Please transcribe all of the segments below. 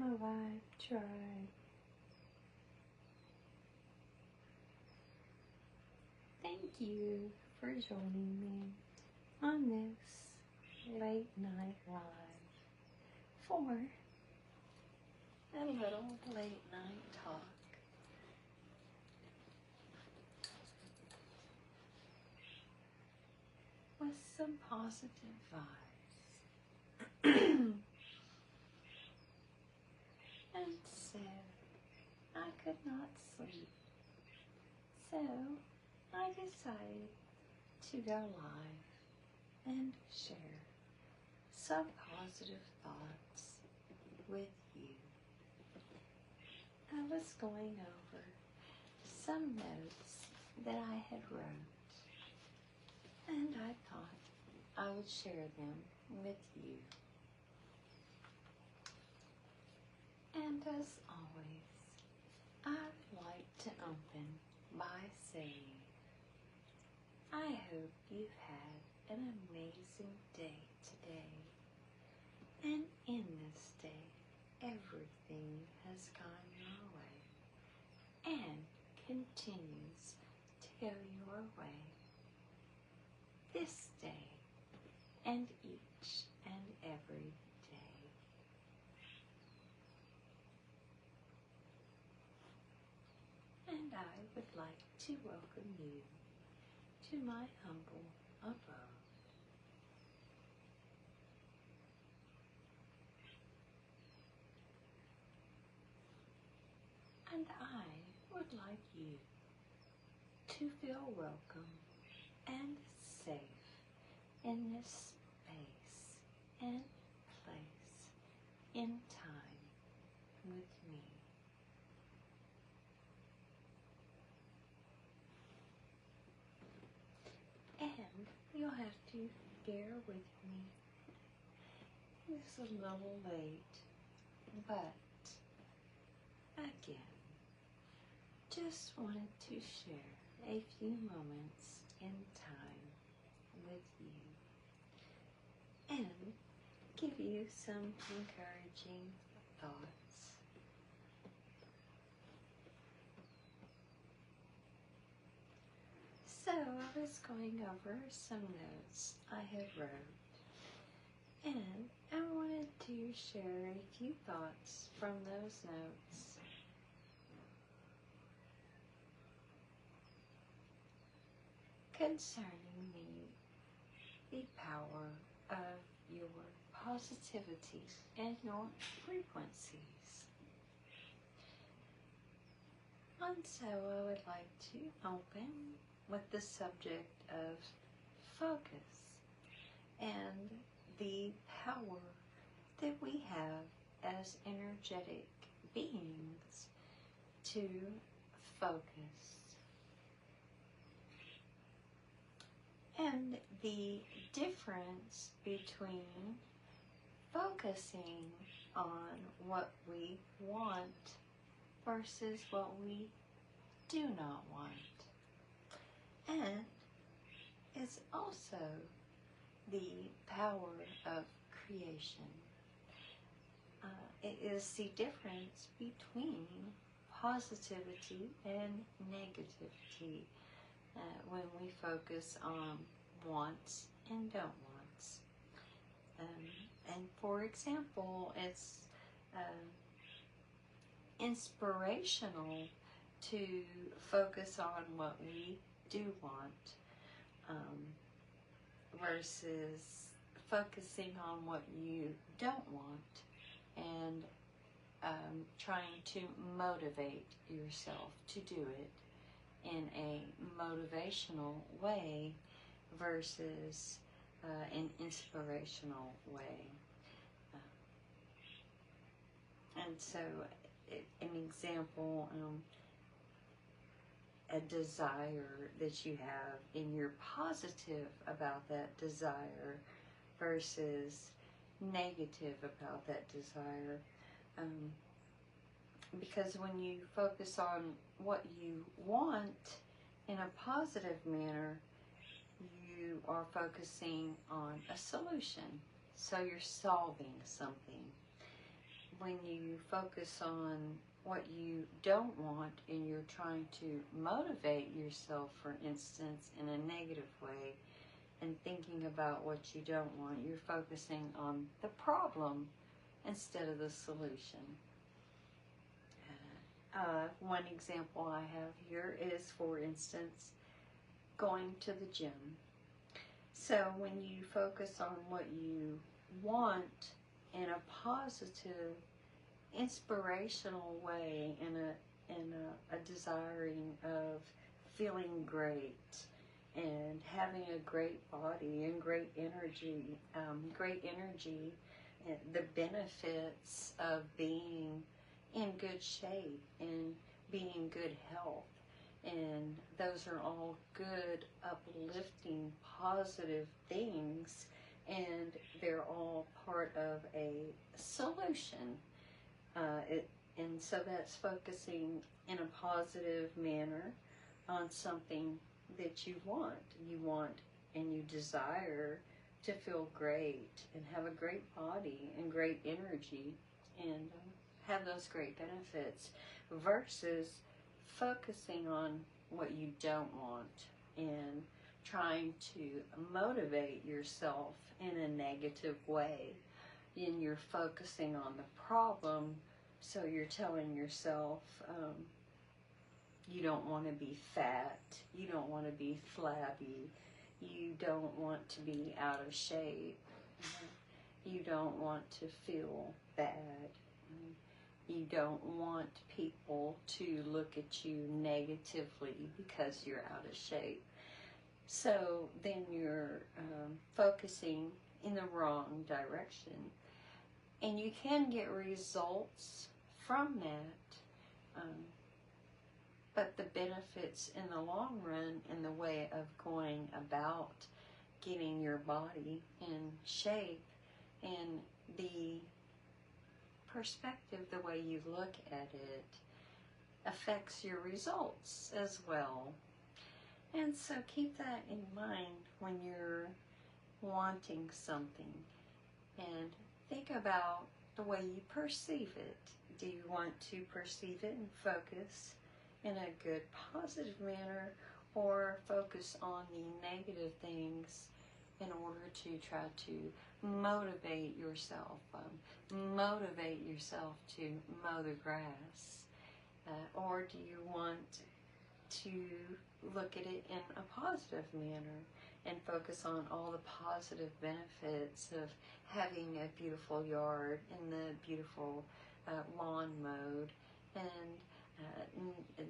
zd1vt tribe. Thank you for joining me on this late night live for a little late night talk. With some positive vibes. And so, I could not sleep. So, I decided to go live and share some positive thoughts with you. I was going over some notes that I had wrote, and I thought I would share them with you. And as always, I'd like to open by saying, I hope you've had an amazing day today. And in this day, everything has gone your way and continues to go your way this day and each and every day. And I would like to welcome you to my humble abode. And I would like you to feel welcome and safe in this space and place in time with me. And you'll have to bear with me. It's a little late, but again, just wanted to share a few moments in time with you and give you some encouraging thoughts. So I was going over some notes I had wrote, and I wanted to share a few thoughts from those notes. Concerning the power of your positivity and your frequencies. And so I would like to open with the subject of focus and the power that we have as energetic beings to focus. And the difference between focusing on what we want versus what we do not want. And it's also the power of creation. It is the difference between positivity and negativity. When we focus on wants and don't wants. And for example, it's inspirational to focus on what we do want versus focusing on what you don't want and trying to motivate yourself to do it in a motivational way versus an inspirational way. And so, an example, a desire that you have and you're positive about that desire versus negative about that desire. Because when you focus on what you want in a positive manner, you are focusing on a solution. So you're solving something. when you focus on what you don't want and you're trying to motivate yourself, for instance, in a negative way, and thinking about what you don't want, you're focusing on the problem instead of the solution. One example I have here is, for instance, going to the gym. So when you focus on what you want in a positive, inspirational way, in a desiring of feeling great and having a great body and great energy, the benefits of being in good shape and being in good health. And those are all good, uplifting, positive things, and they're all part of a solution. And so that's focusing in a positive manner on something that you want. You want and you desire to feel great and have a great body and great energy and have those great benefits, versus focusing on what you don't want and trying to motivate yourself in a negative way. And you're focusing on the problem, so you're telling yourself you don't want to be fat, you don't want to be flabby, you don't want to be out of shape, you don't want to feel bad, you don't want people to look at you negatively because you're out of shape. So then you're focusing in the wrong direction. And you can get results from that, but the benefits in the long run, in the way of going about getting your body in shape, and the perspective, the way you look at it, affects your results as well. And so keep that in mind when you're wanting something, and think about the way you perceive it. Do you want to perceive it and focus in a good, positive manner, or focus on the negative things in order to try to motivate yourself to mow the grass? Or do you want to look at it in a positive manner and focus on all the positive benefits of having a beautiful yard and the beautiful lawn mowed, and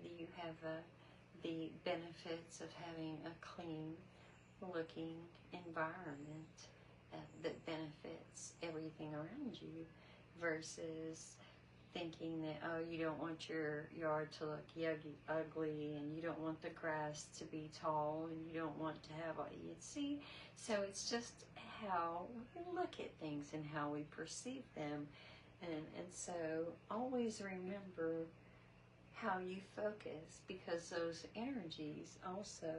you have the benefits of having a clean looking environment that benefits everything around you, versus thinking that, oh, you don't want your yard to look ugly, and you don't want the grass to be tall, and you don't want to have all you see. So it's just how we look at things and how we perceive them. And so always remember how you focus, because those energies also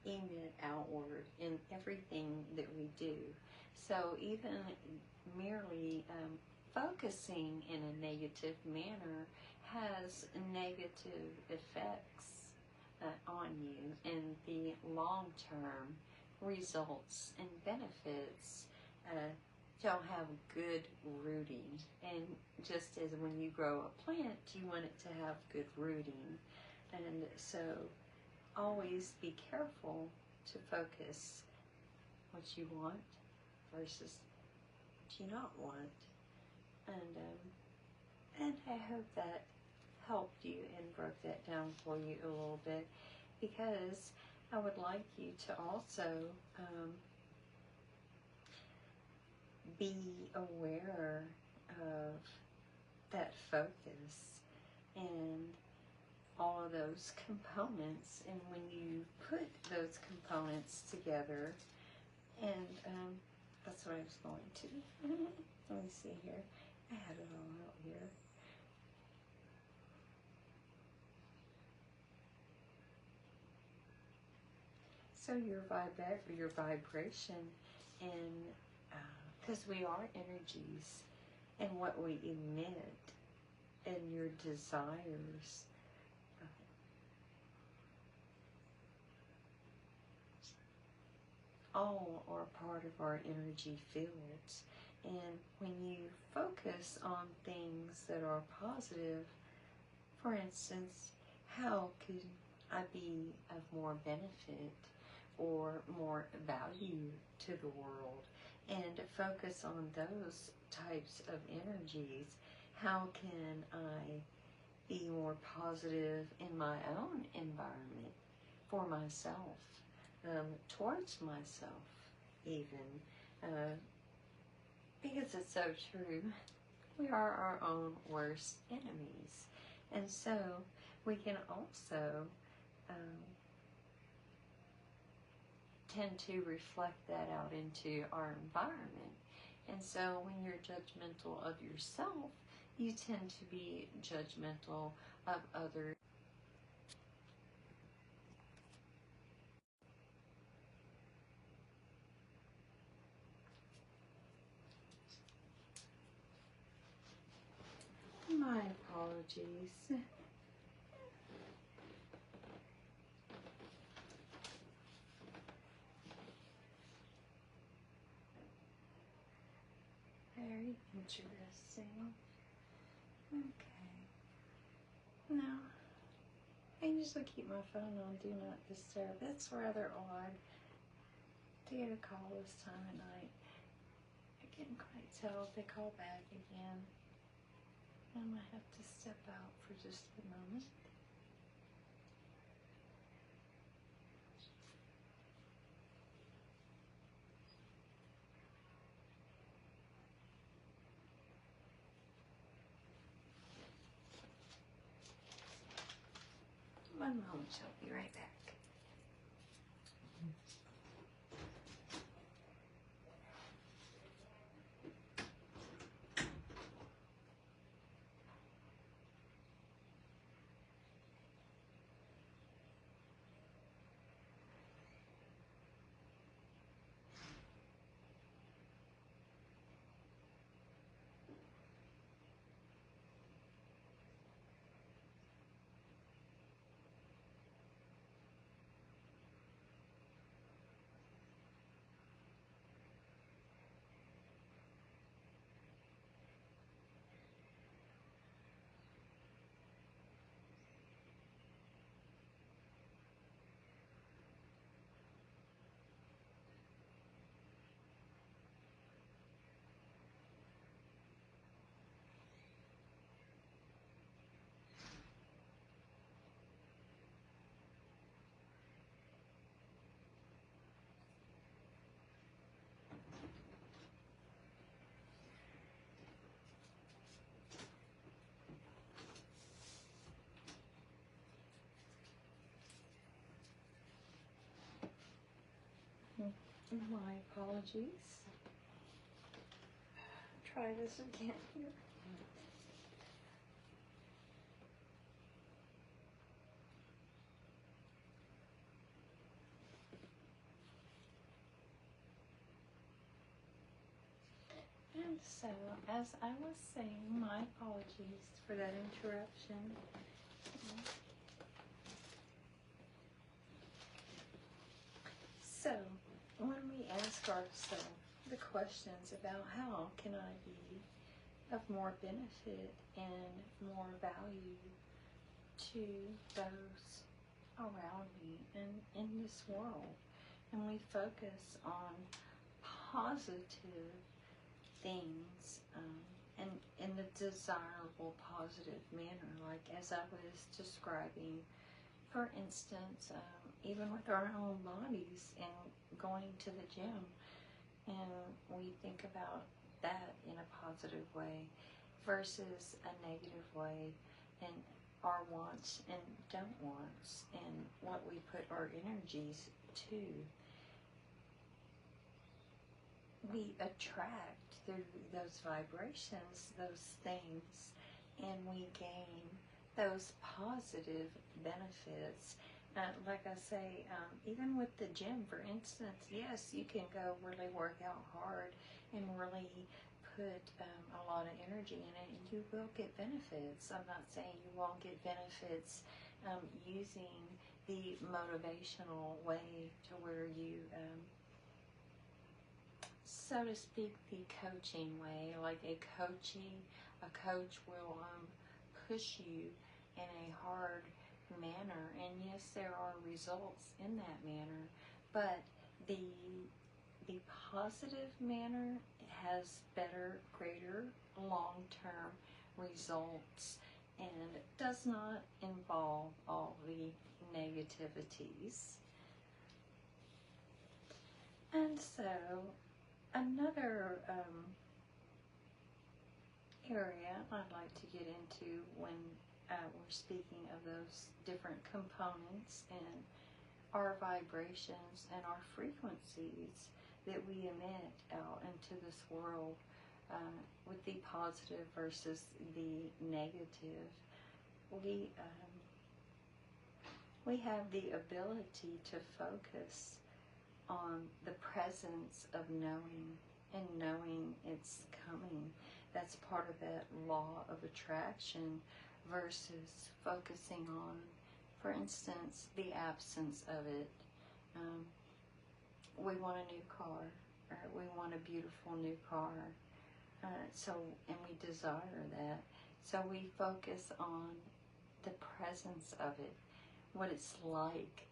emit outward in everything that we do. So even merely focusing in a negative manner has negative effects on you, and the long-term results and benefits don't have good rooting. And just as when you grow a plant, you want it to have good rooting. And so always be careful to focus what you want versus what you not want. And I hope that helped you and broke that down for you a little bit, because I would like you to also be aware of that focus and all of those components, and when you put those components together, and that's what I was going to. Let me see here. I had it all out here. So your vibration, and because we are energies, and what we emit and your desires all are part of our energy fields. And when you focus on things that are positive, for instance, how could I be of more benefit or more value to the world? And focus on those types of energies. How can I be more positive in my own environment, for myself, towards myself even, because it's so true. We are our own worst enemies. And so we can also tend to reflect that out into our environment. And so when you're judgmental of yourself, you tend to be judgmental of others. My apologies. Very interesting. Okay. Now, I usually keep my phone on Do Not Disturb. It's rather odd to get a call this time of night. I can't quite tell if they call back again. I might have to step out for just a moment. One moment, I'll be right back. My apologies. Try this again here. And so, as I was saying, my apologies for that interruption. So, when we ask ourselves the questions about how can I be of more benefit and more value to those around me and in this world, and we focus on positive things and in the desirable positive manner, like as I was describing, for instance, even with our own bodies and going to the gym, and we think about that in a positive way versus a negative way, and our wants and don't wants, and what we put our energies to. We attract through those vibrations, those things, and we gain those positive benefits. Like I say, even with the gym, for instance, yes, you can go really work out hard and really put a lot of energy in it, and you will get benefits. I'm not saying you won't get benefits using the motivational way to where you, so to speak, the coaching way. Like a coach will push you in a hard manner, and yes, there are results in that manner, but the positive manner has better, greater long-term results, and does not involve all the negativities. And so another area I'd like to get into when we're speaking of those different components and our vibrations and our frequencies that we emit out into this world, with the positive versus the negative, we have the ability to focus on the presence of knowing, and knowing it's coming. That's part of that law of attraction, versus focusing on, for instance, the absence of it. We want a new car, or we want a beautiful new car, and we desire that. So we focus on the presence of it, what it's like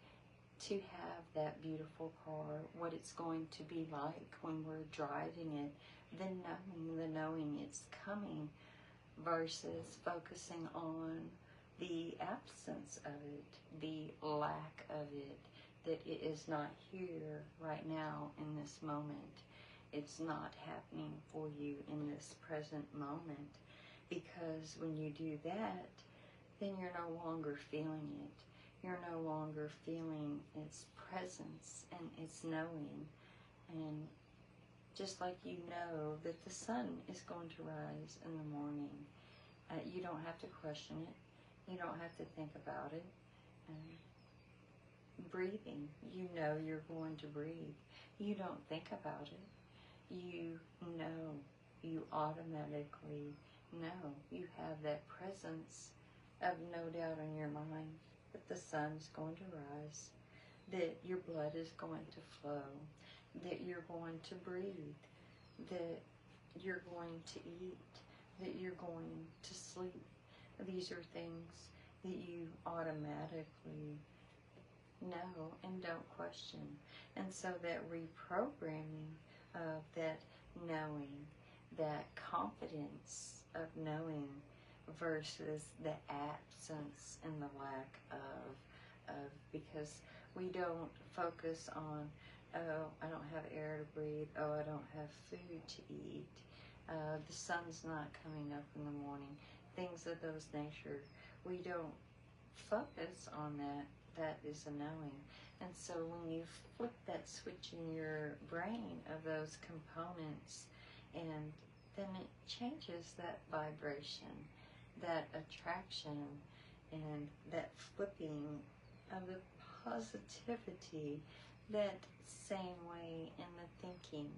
to have that beautiful car, what it's going to be like when we're driving it, the knowing it's coming, versus focusing on the absence of it, the lack of it, that it is not here right now in this moment. It's not happening for you in this present moment, because when you do that, then you're no longer feeling it. You're no longer feeling its presence and its knowing. And just like you know that the sun is going to rise in the morning, you don't have to question it. You don't have to think about it. Breathing, you know you're going to breathe. You don't think about it. You know, you automatically know. You have that presence of no doubt in your mind that the sun's going to rise, that your blood is going to flow, that you're going to breathe, that you're going to eat, that you're going to sleep. These are things that you automatically know and don't question. And so that reprogramming of that knowing, that confidence of knowing, versus the absence and the lack of, because we don't focus on, oh, I don't have air to breathe, oh, I don't have food to eat, the sun's not coming up in the morning, things of those nature. We don't focus on that. That is a knowing. And so when you flip that switch in your brain of those components, and then it changes that vibration, that attraction, and that flipping of the positivity, that same way in the thinking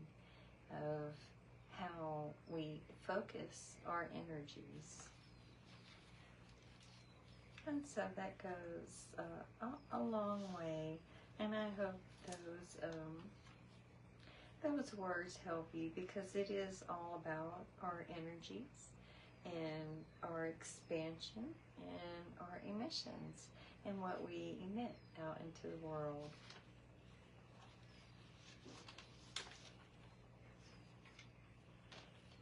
of how we focus our energies. And so that goes a long way, and I hope those words help you, because it is all about our energies and our expansion and our emissions and what we emit out into the world.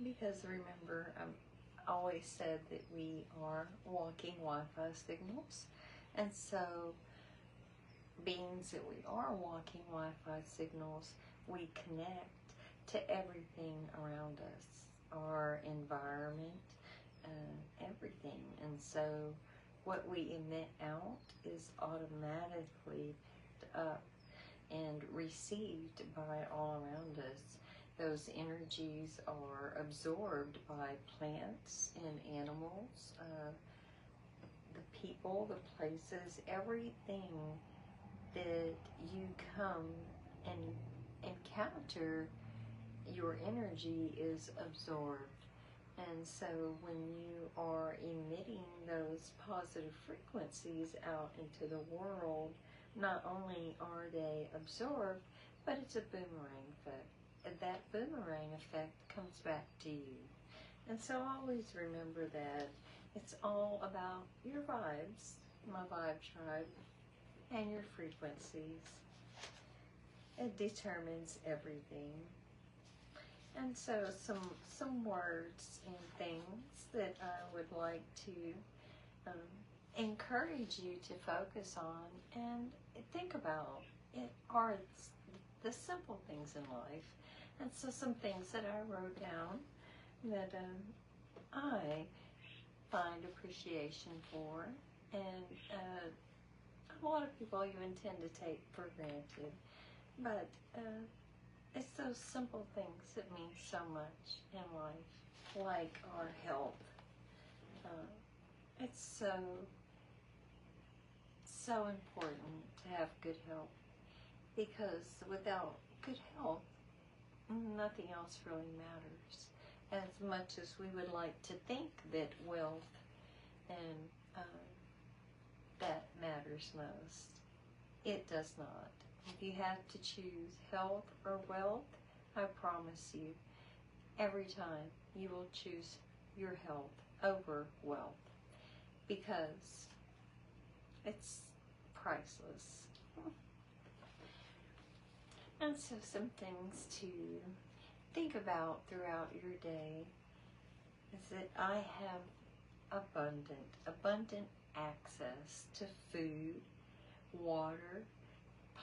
Because remember, always said that we are walking Wi-Fi signals, and so being that we are walking Wi-Fi signals, we connect to everything around us, our environment, everything. And so what we emit out is automatically picked up and received by all around us. Those energies are absorbed by plants and animals, the people, the places, everything that you come and encounter your energy is absorbed. And so when you are emitting those positive frequencies out into the world, not only are they absorbed, but it's a boomerang effect. And that boomerang effect comes back to you. And so always remember that it's all about your vibes, my vibe tribe, and your frequencies. It determines everything. And so some words and things that I would like to encourage you to focus on and think about it are the simple things in life. And so some things that I wrote down that I find appreciation for, and a lot of people you intend to take for granted, but it's those simple things that mean so much in life, like our health. It's so important to have good health, because without good health, nothing else really matters. As much as we would like to think that wealth and that matters most, it does not. If you have to choose health or wealth, I promise you, every time you will choose your health over wealth, because it's priceless. And so some things to think about throughout your day is that I have abundant access to food, water,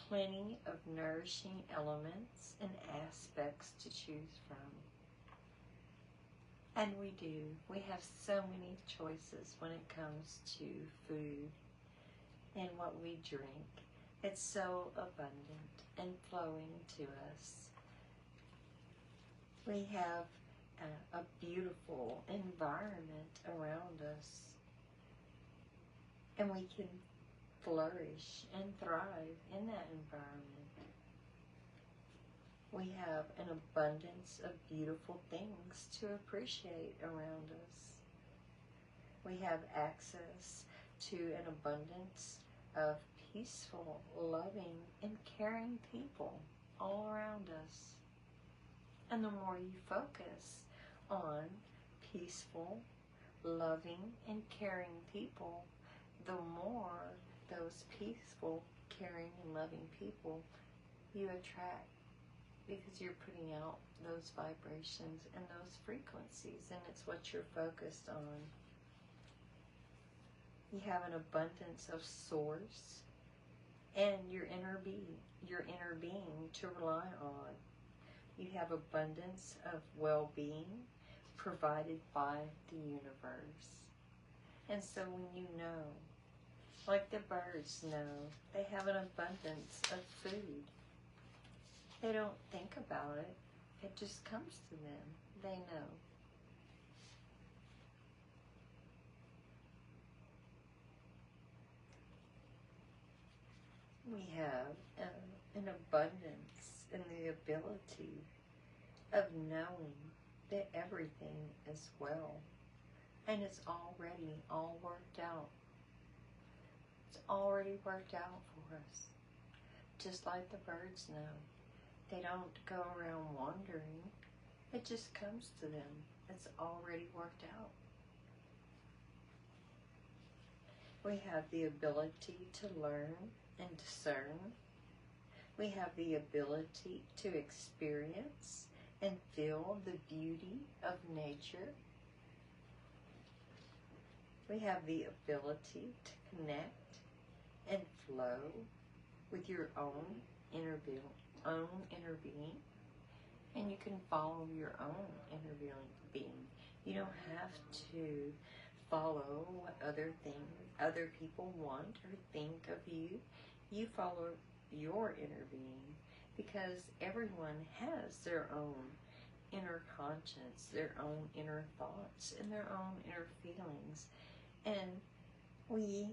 plenty of nourishing elements and aspects to choose from. And we do. We have so many choices when it comes to food and what we drink. It's so abundant and flowing to us. We have a beautiful environment around us, and we can flourish and thrive in that environment. We have an abundance of beautiful things to appreciate around us. We have access to an abundance of peaceful, loving, and caring people all around us. And the more you focus on peaceful, loving, and caring people, the more those peaceful, caring, and loving people you attract, because you're putting out those vibrations and those frequencies, and it's what you're focused on. You have an abundance of source and your inner being to rely on. You have abundance of well-being provided by the universe. And so when you know, like the birds know, they have an abundance of food. They don't think about it. It just comes to them. They know. We have an abundance in the ability of knowing that everything is well. And it's already all worked out. It's already worked out for us. Just like the birds know. They don't go around wandering. It just comes to them. It's already worked out. We have the ability to learn and discern. We have the ability to experience and feel the beauty of nature. We have the ability to connect and flow with your own inner being, and you can follow your own inner being. You don't have to follow what other people want or think of you. You follow your inner being, because everyone has their own inner conscience, their own inner thoughts, and their own inner feelings. And we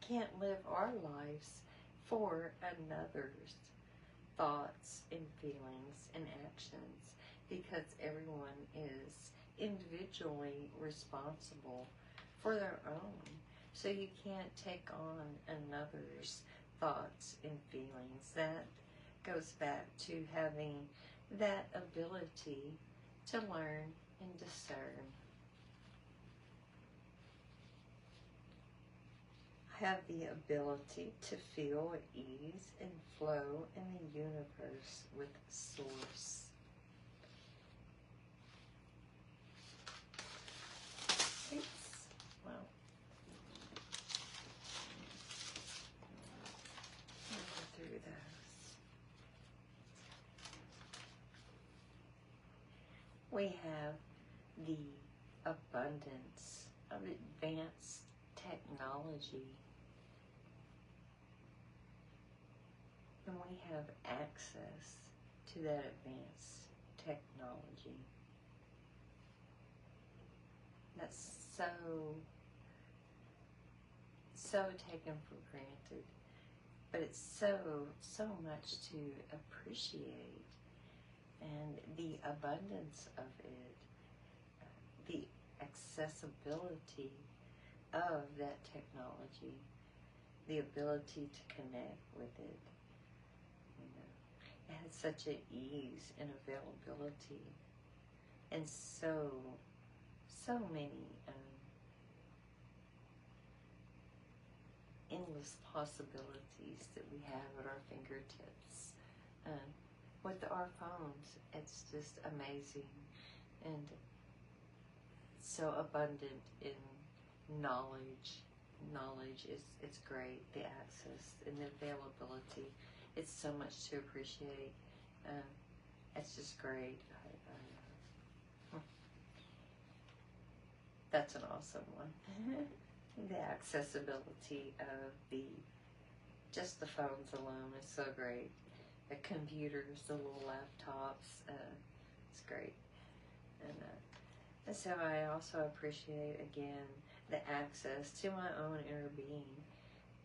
can't live our lives for another's. thoughts and feelings and actions, because everyone is individually responsible for their own. So you can't take on another's thoughts and feelings. That goes back to having that ability to learn and discern. Have the ability to feel at ease and flow in the universe with Source. Well, I'll go through those. We have the abundance of advanced technology. And we have access to that advanced technology. That's so taken for granted. But it's so much to appreciate. And the abundance of it, the accessibility of that technology, the ability to connect with it. It has such an ease and availability, and so many endless possibilities that we have at our fingertips. With our phones, it's just amazing and so abundant in knowledge. Knowledge it's great, the access and the availability. It's so much to appreciate. It's just great. That's an awesome one. The accessibility of just the phones alone is so great. The computers, the little laptops, it's great. And so I also appreciate, again, the access to my own inner being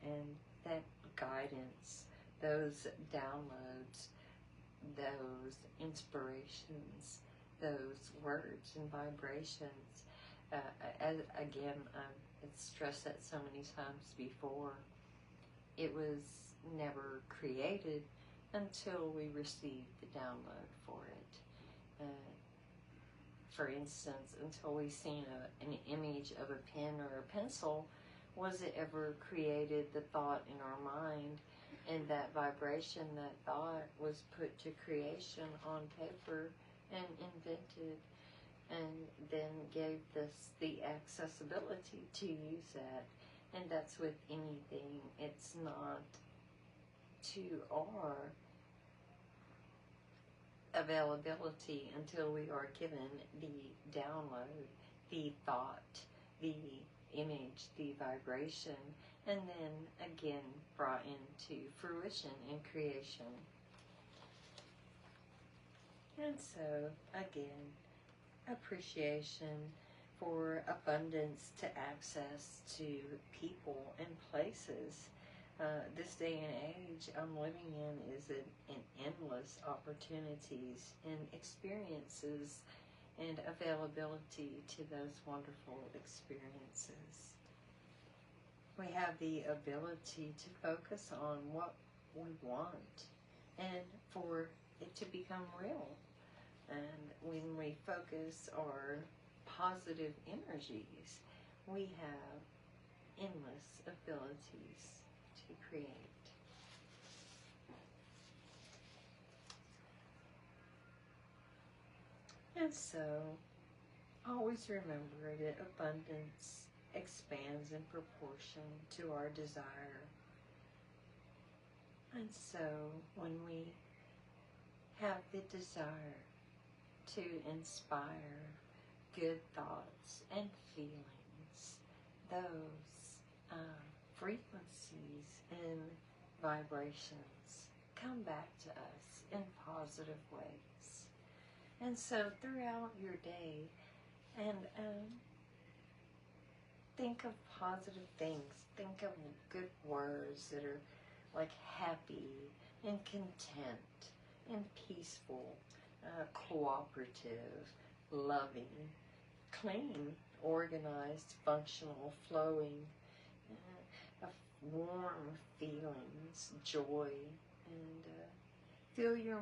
and that guidance, those downloads, those inspirations, those words and vibrations. Again, I've stressed that so many times before. It was never created until we received the download for it. For instance, until we seen an image of a pen or a pencil, was it ever created, the thought in our mind, and that vibration, that thought was put to creation on paper and invented, and then gave this the accessibility to use that. And that's with anything. It's not to our availability until we are given the download, the thought, the image, the vibration, and then again brought into fruition and creation. And so again, appreciation for abundance to access to people and places. This day and age I'm living in is an endless opportunities and experiences and availability to those wonderful experiences. We have the ability to focus on what we want and for it to become real. And when we focus our positive energies, we have endless abilities to create. And so, always remember that abundance expands in proportion to our desire. And so, when we have the desire to inspire good thoughts and feelings, those frequencies and vibrations come back to us in positive ways. And so throughout your day, and think of positive things, think of good words that are like happy and content and peaceful, cooperative, loving, clean, organized, functional, flowing, warm feelings, joy, and fill your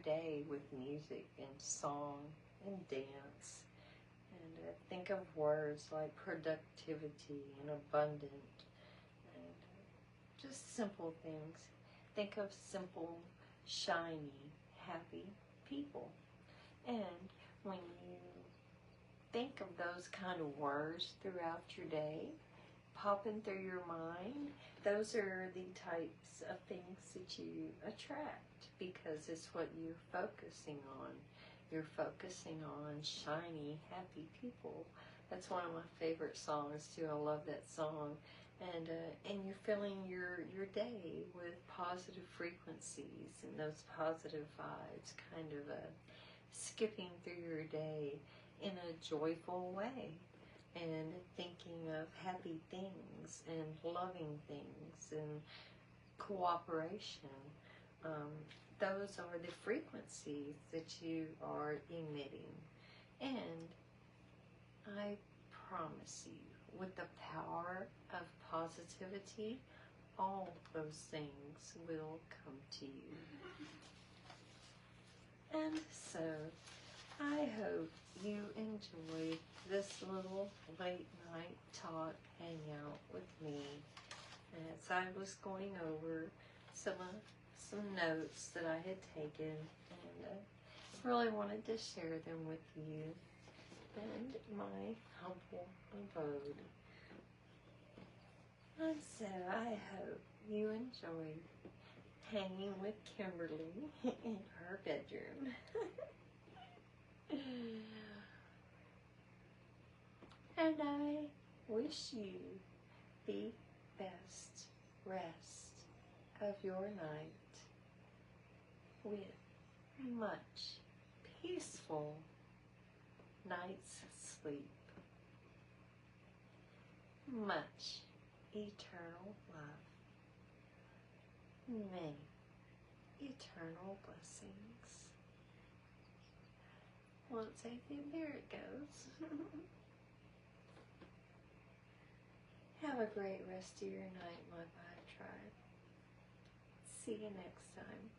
day with music and song and dance. And think of words like productivity and abundant, and just simple things. Think of simple, shiny, happy people. And when you think of those kind of words throughout your day, popping through your mind, those are the types of things that you attract, because it's what you're focusing on. You're focusing on shiny, happy people. That's one of my favorite songs too. I love that song. And you're filling your day with positive frequencies and those positive vibes, kind of skipping through your day in a joyful way, and thinking of happy things and loving things and cooperation. Those are the frequencies that you are emitting. And I promise you, with the power of positivity, all those things will come to you. And so, I hope you enjoyed this little late night talk hangout with me as I was going over some notes that I had taken, and really wanted to share them with you and my humble abode. And so I hope you enjoyed hanging with Kimberly in her bedroom. And I wish you the best rest of your night with much peaceful night's sleep, much eternal love, many eternal blessings. Once I think there it goes. Have a great rest of your night, my vibe tribe. See you next time.